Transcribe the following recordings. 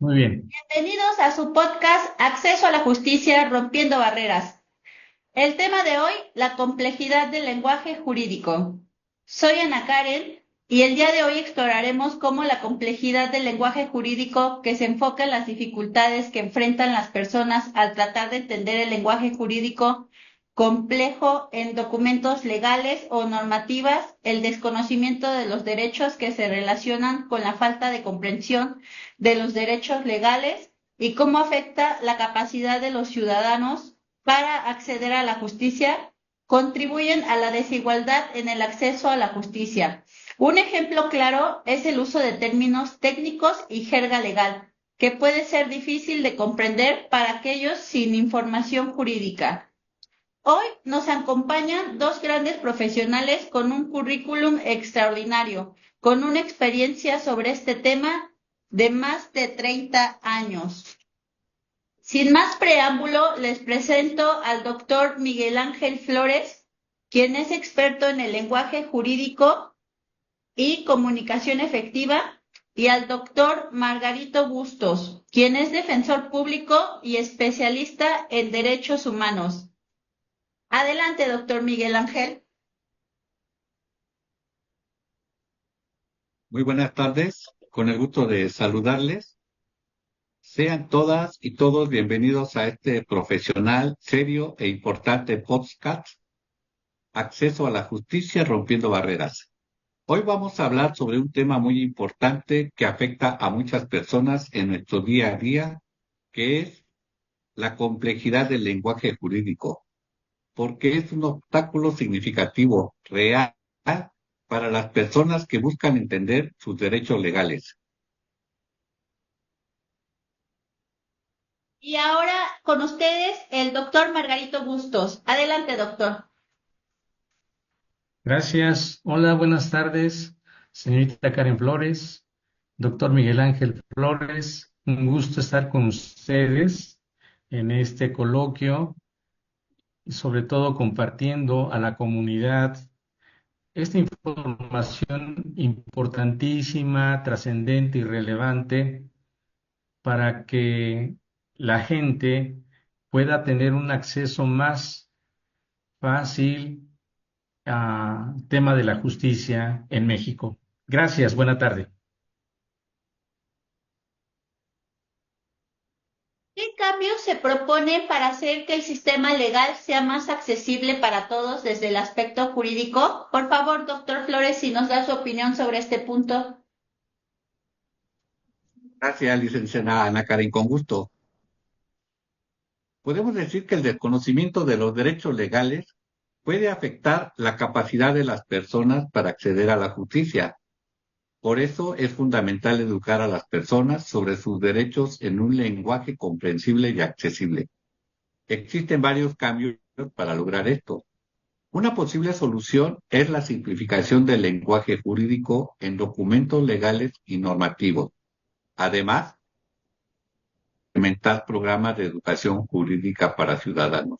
Muy bien. Bienvenidos a su podcast Acceso a la Justicia Rompiendo Barreras. El tema de hoy, la complejidad del lenguaje jurídico. Soy Ana Karen y el día de hoy exploraremos cómo la complejidad del lenguaje jurídico que se enfoca en las dificultades que enfrentan las personas al tratar de entender el lenguaje jurídico complejo en documentos legales o normativas, el desconocimiento de los derechos que se relacionan con la falta de comprensión de los derechos legales y cómo afecta la capacidad de los ciudadanos para acceder a la justicia, contribuyen a la desigualdad en el acceso a la justicia. Un ejemplo claro es el uso de términos técnicos y jerga legal, que puede ser difícil de comprender para aquellos sin información jurídica. Hoy nos acompañan dos grandes profesionales con un currículum extraordinario, con una experiencia sobre este tema de más de 30 años. Sin más preámbulo, les presento al doctor Miguel Ángel Flores, quien es experto en el lenguaje jurídico y comunicación efectiva, y al doctor Margarito Bustos, quien es defensor público y especialista en derechos humanos. Adelante, doctor Miguel Ángel. Muy buenas tardes. Con el gusto de saludarles. Sean todas y todos bienvenidos a este profesional, serio e importante podcast, Acceso a la Justicia Rompiendo Barreras. Hoy vamos a hablar sobre un tema muy importante que afecta a muchas personas en nuestro día a día, que es la complejidad del lenguaje jurídico, porque es un obstáculo significativo, real, para las personas que buscan entender sus derechos legales. Y ahora con ustedes el doctor Margarito Bustos. Adelante, doctor. Gracias. Hola, buenas tardes, señorita Karen Flores, doctor Miguel Ángel Flores. Un gusto estar con ustedes en este coloquio y sobre todo compartiendo a la comunidad esta información importantísima, trascendente y relevante para que la gente pueda tener un acceso más fácil tema de la justicia en México. Gracias, buena tarde. ¿Qué cambios se propone para hacer que el sistema legal sea más accesible para todos desde el aspecto jurídico? Por favor, doctor Flores, si nos da su opinión sobre este punto. Gracias, licenciada Ana Karen, con gusto. Podemos decir que el desconocimiento de los derechos legales puede afectar la capacidad de las personas para acceder a la justicia. Por eso es fundamental educar a las personas sobre sus derechos en un lenguaje comprensible y accesible. Existen varios cambios para lograr esto. Una posible solución es la simplificación del lenguaje jurídico en documentos legales y normativos. Además, implementar programas de educación jurídica para ciudadanos.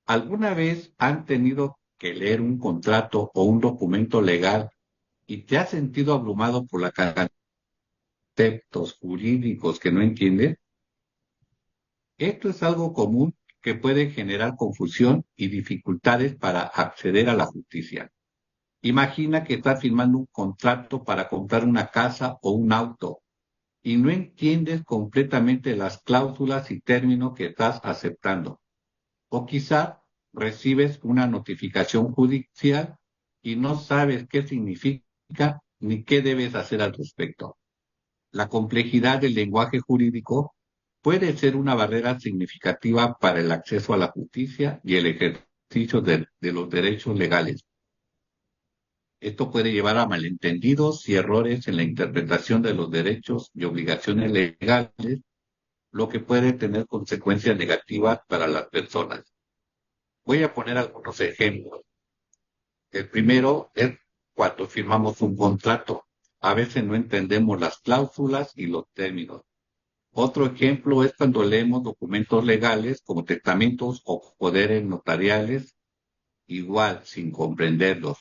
¿Alguna vez han tenido que leer un contrato o un documento legal y te has sentido abrumado por la cantidad de conceptos jurídicos que no entiendes? Esto es algo común que puede generar confusión y dificultades para acceder a la justicia. Imagina que estás firmando un contrato para comprar una casa o un auto y no entiendes completamente las cláusulas y términos que estás aceptando. O quizá recibes una notificación judicial y no sabes qué significa ni qué debes hacer al respecto. La complejidad del lenguaje jurídico puede ser una barrera significativa para el acceso a la justicia y el ejercicio de los derechos legales. Esto puede llevar a malentendidos y errores en la interpretación de los derechos y obligaciones legales, lo que puede tener consecuencias negativas para las personas. Voy a poner algunos ejemplos. El primero es cuando firmamos un contrato. A veces no entendemos las cláusulas y los términos. Otro ejemplo es cuando leemos documentos legales como testamentos o poderes notariales, igual, sin comprenderlos.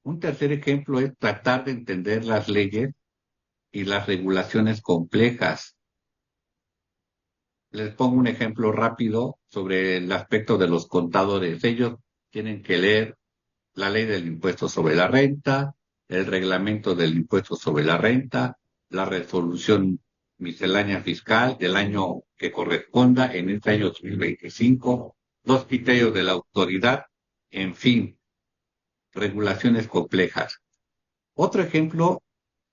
Un tercer ejemplo es tratar de entender las leyes y las regulaciones complejas. Les pongo un ejemplo rápido sobre el aspecto de los contadores. Ellos tienen que leer la ley del impuesto sobre la renta, el reglamento del impuesto sobre la renta, la resolución miscelánea fiscal del año que corresponda en este año 2025, los criterios de la autoridad, en fin, regulaciones complejas. Otro ejemplo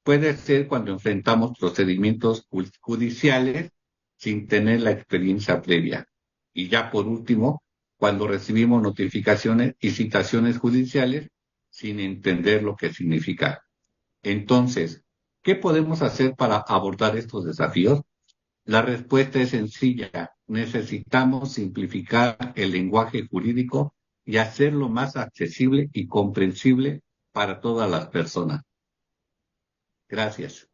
puede ser cuando enfrentamos procedimientos judiciales sin tener la experiencia previa. Y ya por último, cuando recibimos notificaciones y citaciones judiciales sin entender lo que significa. Entonces, ¿qué podemos hacer para abordar estos desafíos? La respuesta es sencilla. Necesitamos simplificar el lenguaje jurídico y hacerlo más accesible y comprensible para todas las personas. Gracias.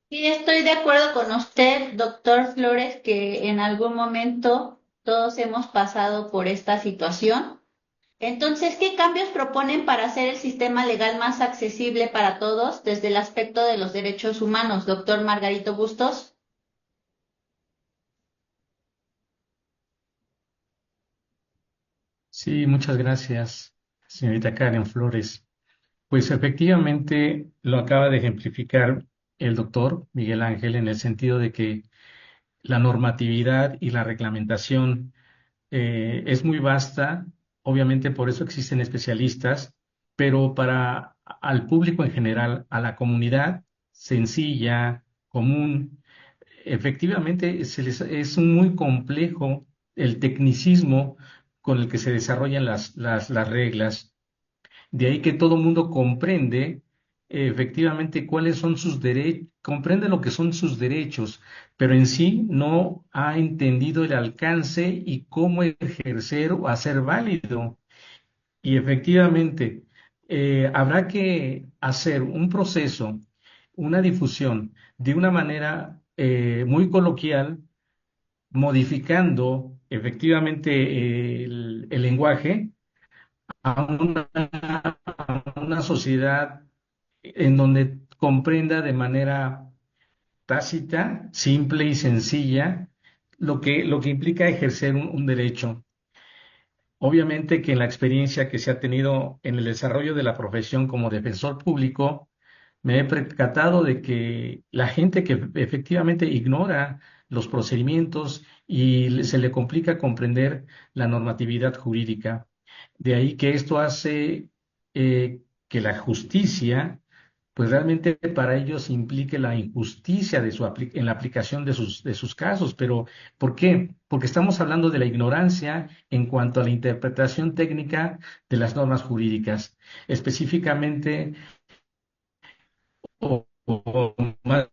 Sí, estoy de acuerdo con usted, doctor Flores, que en algún momento todos hemos pasado por esta situación. Entonces, ¿qué cambios proponen para hacer el sistema legal más accesible para todos desde el aspecto de los derechos humanos, doctor Margarito Bustos? Sí, muchas gracias, señorita Karen Flores. Pues efectivamente lo acaba de ejemplificar el doctor Miguel Ángel en el sentido de que la normatividad y la reglamentación es muy vasta, obviamente por eso existen especialistas, pero para al público en general, a la comunidad sencilla, común, efectivamente es muy complejo el tecnicismo con el que se desarrollan las reglas. De ahí que todo mundo comprende efectivamente cuáles son sus derechos, comprende lo que son sus derechos, pero en sí no ha entendido el alcance y cómo ejercer o hacer válido. Y efectivamente, habrá que hacer un proceso, una difusión de una manera muy coloquial, modificando efectivamente el lenguaje a una sociedad en donde comprenda de manera tácita, simple y sencilla lo que implica ejercer un derecho. Obviamente que en la experiencia que se ha tenido en el desarrollo de la profesión como defensor público, me he percatado de que la gente que efectivamente ignora los procedimientos y se le complica comprender la normatividad jurídica. De ahí que esto hace que la justicia, pues realmente para ellos implique la injusticia en la aplicación de sus casos. Pero, ¿por qué? Porque estamos hablando de la ignorancia en cuanto a la interpretación técnica de las normas jurídicas, específicamente o más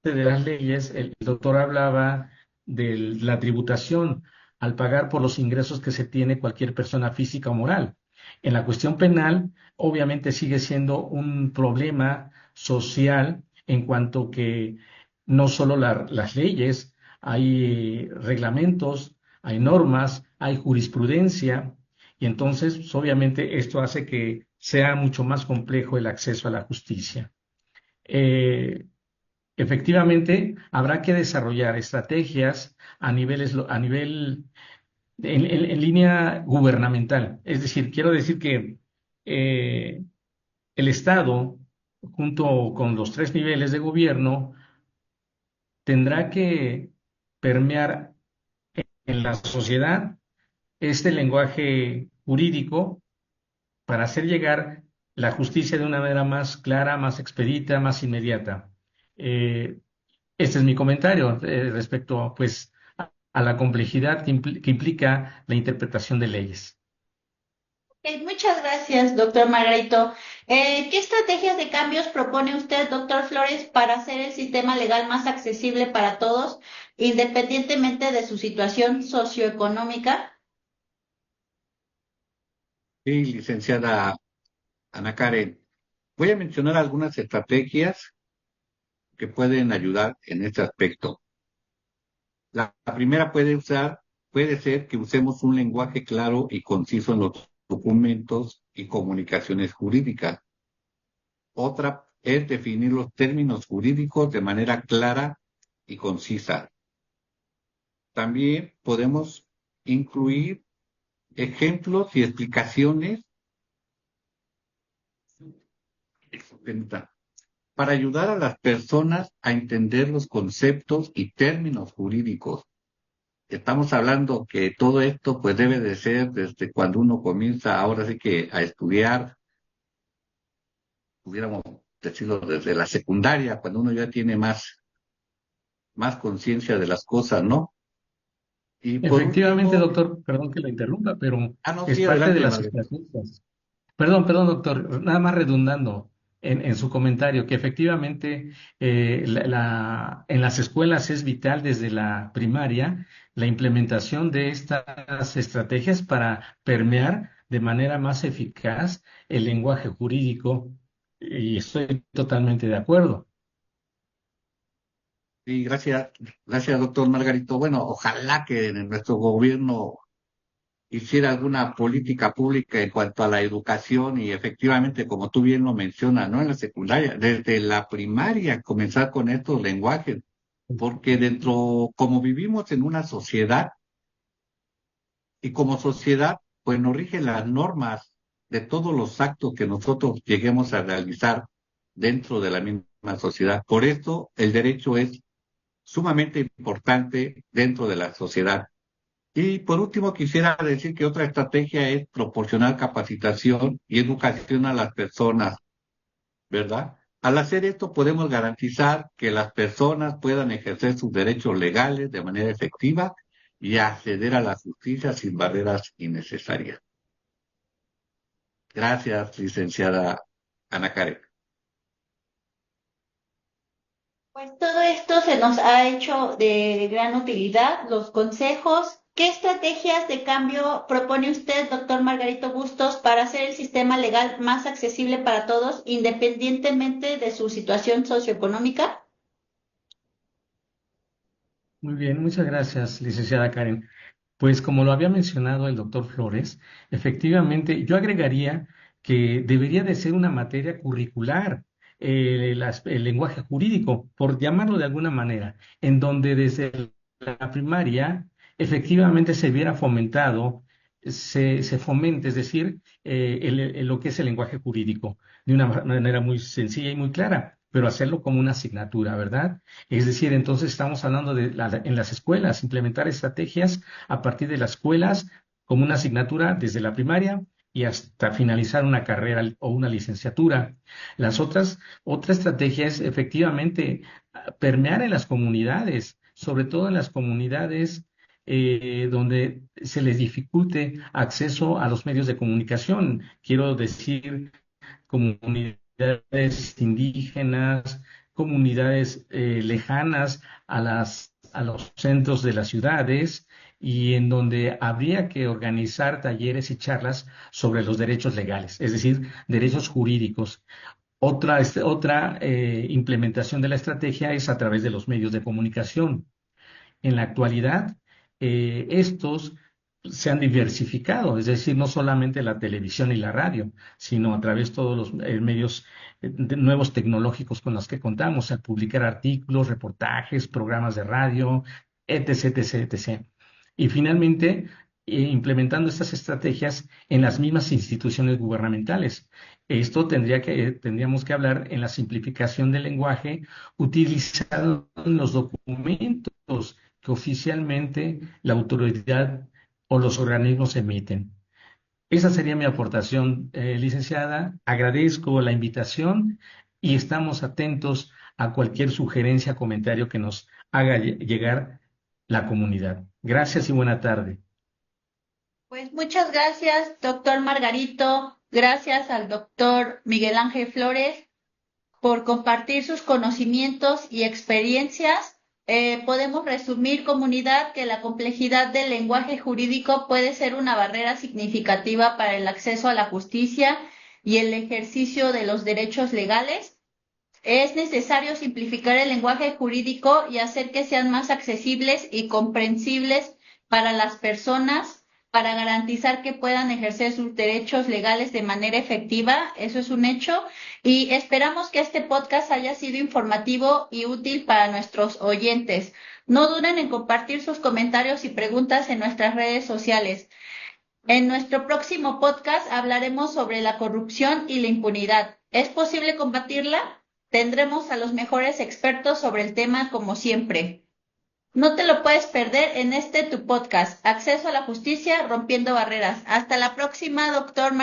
de las leyes, el doctor hablaba de la tributación al pagar por los ingresos que se tiene cualquier persona física o moral. En la cuestión penal, obviamente sigue siendo un problema social en cuanto que no solo las leyes, hay reglamentos, hay normas, hay jurisprudencia, y entonces, pues, obviamente, esto hace que sea mucho más complejo el acceso a la justicia. Eh, Efectivamente, habrá que desarrollar estrategias a nivel, en línea gubernamental. Es decir, quiero decir que eh, el Estado, junto con los tres niveles de gobierno, tendrá que permear en la sociedad este lenguaje jurídico para hacer llegar la justicia de una manera más clara, más expedita, más inmediata. Eh, Este es mi comentario respecto, pues, a la complejidad que implica la interpretación de leyes. Muchas gracias, doctor Margarito. ¿Qué estrategias de cambios propone usted, doctor Flores, para hacer el sistema legal más accesible para todos, independientemente de su situación socioeconómica? Sí, licenciada Ana Karen, voy a mencionar algunas estrategias que pueden ayudar en este aspecto. La primera puede ser que usemos un lenguaje claro y conciso en los documentos y comunicaciones jurídicas. Otra es definir los términos jurídicos de manera clara y concisa. También podemos incluir ejemplos y explicaciones para ayudar a las personas a entender los conceptos y términos jurídicos. Estamos hablando que todo esto pues debe de ser desde cuando uno comienza ahora sí que a estudiar, pudiéramos decirlo desde la secundaria, cuando uno ya tiene más conciencia de las cosas, ¿no? Y por Efectivamente, último, doctor, perdón que lo interrumpa, pero no, es sí, parte de adelante, las Margarita. estrategias. Perdón, doctor, nada más redundando en su comentario, que efectivamente en las escuelas es vital desde la primaria la implementación de estas estrategias para permear de manera más eficaz el lenguaje jurídico, y estoy totalmente de acuerdo. Sí, gracias, doctor Margarito. Bueno, ojalá que en nuestro gobierno hiciera alguna política pública en cuanto a la educación y efectivamente, como tú bien lo mencionas, ¿no? En la secundaria, desde la primaria, comenzar con estos lenguajes, porque como vivimos en una sociedad y como sociedad, pues nos rigen las normas de todos los actos que nosotros lleguemos a realizar dentro de la misma sociedad. Por eso el derecho es sumamente importante dentro de la sociedad. Y por último, quisiera decir que otra estrategia es proporcionar capacitación y educación a las personas, ¿verdad? Al hacer esto podemos garantizar que las personas puedan ejercer sus derechos legales de manera efectiva y acceder a la justicia sin barreras innecesarias. Gracias, licenciada Ana Karen. Pues todo esto se nos ha hecho de gran utilidad, los consejos. ¿Qué estrategias de cambio propone usted, doctor Margarito Bustos, para hacer el sistema legal más accesible para todos, independientemente de su situación socioeconómica? Muy bien, muchas gracias, licenciada Karen. Pues como lo había mencionado el doctor Flores, efectivamente yo agregaría que debería de ser una materia curricular el lenguaje jurídico, por llamarlo de alguna manera, en donde desde la primaria efectivamente se viera fomentado, se fomente, es decir, lo que es el lenguaje jurídico de una manera muy sencilla y muy clara, pero hacerlo como una asignatura, ¿verdad? Es decir, entonces estamos hablando en las escuelas, implementar estrategias a partir de las escuelas como una asignatura desde la primaria y hasta finalizar una carrera o una licenciatura. Otra estrategia es efectivamente permear en las comunidades, sobre todo en las comunidades donde se les dificulte acceso a los medios de comunicación. Quiero decir, comunidades indígenas, comunidades lejanas a los centros de las ciudades y en donde habría que organizar talleres y charlas sobre los derechos legales, es decir, derechos jurídicos. Otra implementación de la estrategia es a través de los medios de comunicación. En la actualidad, estos se han diversificado, es decir, no solamente la televisión y la radio, sino a través de todos los medios nuevos tecnológicos con los que contamos, al publicar artículos, reportajes, programas de radio, etc., etc., etc. Y finalmente, implementando estas estrategias en las mismas instituciones gubernamentales. Esto tendríamos que hablar en la simplificación del lenguaje utilizado en los documentos que oficialmente la autoridad o los organismos emiten. Esa sería mi aportación, licenciada. Agradezco la invitación y estamos atentos a cualquier sugerencia, comentario que nos haga llegar la comunidad. Gracias y buena tarde. Pues muchas gracias, doctor Margarito. Gracias al doctor Miguel Ángel Flores por compartir sus conocimientos y experiencias. Podemos resumir, comunidad, que la complejidad del lenguaje jurídico puede ser una barrera significativa para el acceso a la justicia y el ejercicio de los derechos legales. Es necesario simplificar el lenguaje jurídico y hacer que sean más accesibles y comprensibles para las personas, para garantizar que puedan ejercer sus derechos legales de manera efectiva. Eso es un hecho. Y esperamos que este podcast haya sido informativo y útil para nuestros oyentes. No duden en compartir sus comentarios y preguntas en nuestras redes sociales. En nuestro próximo podcast hablaremos sobre la corrupción y la impunidad. ¿Es posible combatirla? Tendremos a los mejores expertos sobre el tema como siempre. No te lo puedes perder en tu podcast, Acceso a la Justicia, Rompiendo Barreras. Hasta la próxima, doctor.